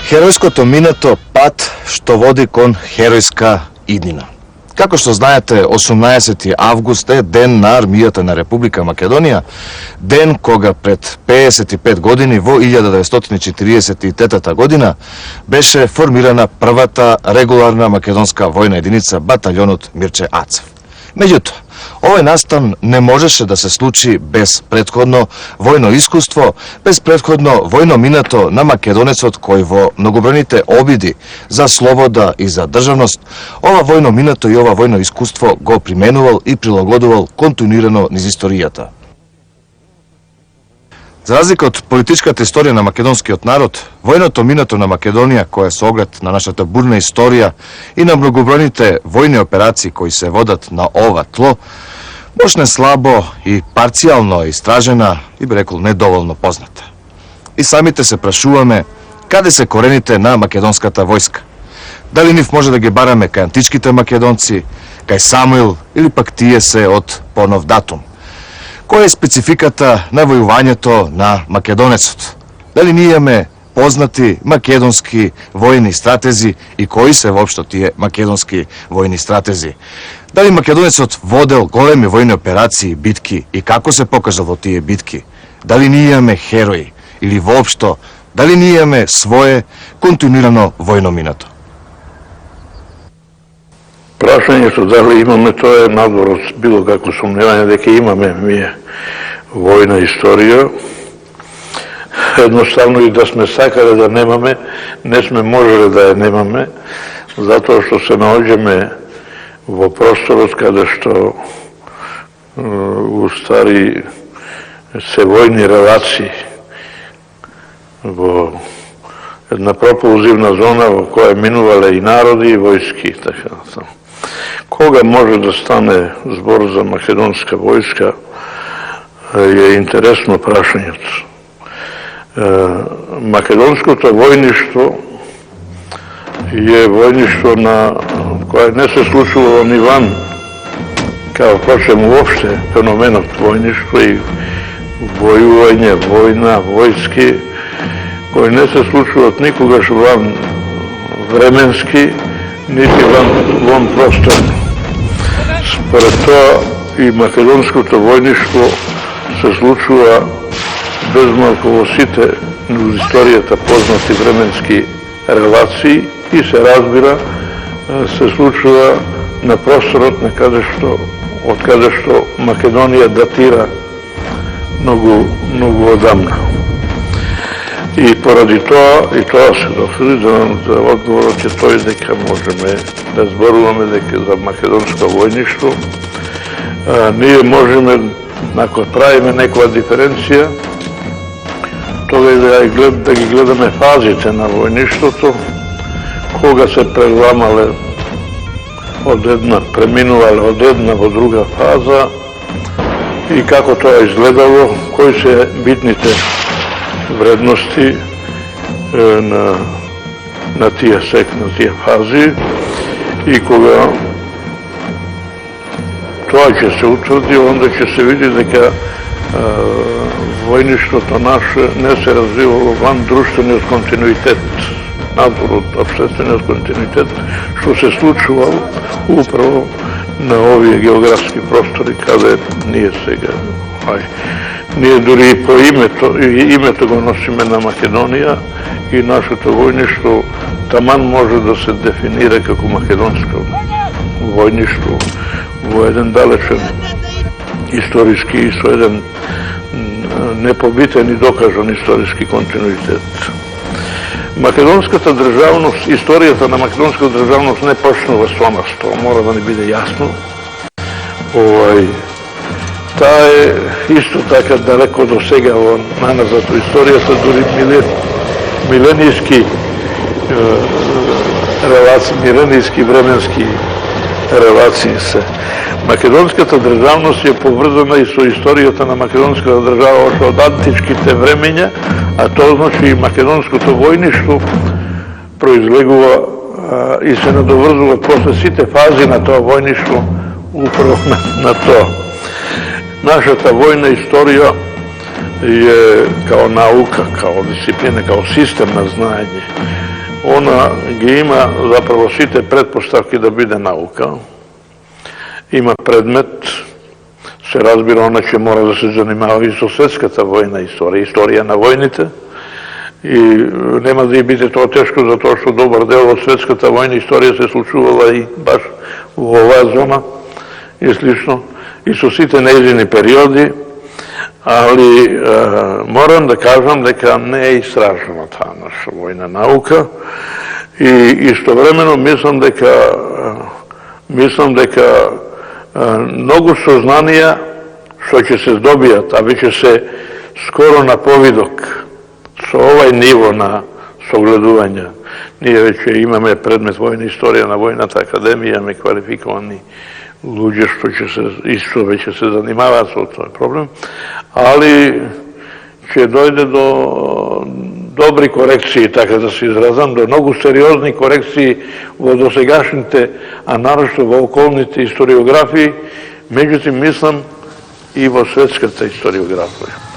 Heroјското минато пат што води кон херојска иднина. Како што знаете, 18. август е ден на армијата на Република Македонија, ден кога пред 55 години во 1943 година беше формирана првата регуларна македонска војна единица баталјонот Мирче Ацев. Меѓутоа, овој настан не можеше да се случи без претходно војно искуство, без претходно војно минато на македонецот кој во многобројните обиди за слобода и за државност, ова војно минато и ова војно искуство го применувал и прилагодувал континуирано низ историјата. За разлика од политичката историја на македонскиот народ, војното минато на Македонија, која со оглед на нашата бурна историја и на многобројните војни операции кои се водат на ова тло, почне слабо и парцијално истражена и би рекол недоволно позната. И самите се прашуваме каде се корените на македонската војска. Дали нив може да ги бараме кај античките македонци, кај Самуил или пак тие се од понов датум? Која е спецификата на војувањето на македонецот? Дали ние имаме познати македонски војни стратези и кои се воопшто тие македонски војни стратези? Дали македонецот водел големи војни операции и битки и како се покажал во тие битки? Дали ние имаме херои или воопшто дали ние имаме свое континуирано војно минато? Прашањето дали имаме, тоа е надвор од било како сомневање дека имаме ние војна историја. Едноставно и да сме сакале да немаме, не сме можеле да ја немаме, затоа што се наоѓаме во просторот каде што устари се војни релации во една пропулзивна зона во која минувале и народи и војски, така натаму. Кога може да стане збор за македонска војска е интересно прашањето. Македонското војништво е војништво на кое не се случува ни ван, као впрочем уопште феноменот војништво и војување, војна, војски, кои не се случуваат никогаш ван временски, нити вон просторно. Според тоа и македонското војништво се случува безмалку во сите низ историјата познати временски релации и се разбира се случува на просторот на од каде што Македонија датира многу одамна. И поради тоа, и тоа се досуди, за одговорот е тој дека можеме да зборуваме дека за македонско војништво ние можеме, ако правиме некоја диференција, тогаш да ги гледаме фазите на војништвото, кога се преламале преминувале од една во друга фаза и како тоа изгледало, кои се битните вредности на тие фази и кога тоа ќе се утврди, онда ќе се види дека војништвото наше не се развивало ван друштвениот континуитет, надвор од општествениот континуитет, што се случувало управо на овие географски простори каде ние сега. Ние дури и по името го носиме на Македонија и нашето војништво таман може да се дефинира како македонско војништво во еден далечен историски и со еден непобитен и докажан историски континуитет. Македонската државност, историјата на македонската државност не почнува со нас, тоа мора да ни биде јасно. Таа е исто така далеко до сега во наназад во историјата, дури миленијски релации, миленијски временски релации се. Македонската државност е поврзана и со историјата на македонската држава още од античките времења, а тоа значи и македонското војништво произлегува и се надоврзува после сите фази на тоа војништво управо на тоа. Нашата војна историја je kao nauka, kao disciplina, kao sistemna znanje. Ona ima zapravo svi te pretpostavke da bude nauka. Ima predmet, se razbira, ona će mora da se zanimava isto svetska ta vojna istorija, istorija na vojnite. I nema da je biti to teško, zato što dobar deo od svetska ta vojna istorija se slučuvala i baš u ovazama i slično. I su svi te neizvini periodi, ali moram da kažem da ne je istražena ta naša vojna nauka i istovremeno mislim da mnogo saznanja što će se dobijati, a već će se skoro na povidok sa ovaj nivo na sagleduvanja. Nije već imame predmet vojna istorija na Vojnata akademija, me kvalifikovani luđe što će se, isto već će se zanimavati, to je problem, ali će dojde do dobri korekciji, tako da se izrazam, do mnogo serioznih korekciji u dosegašnjite, a naročito u okolnite historiografiji, međutim mislim i vo svetskata historiografija.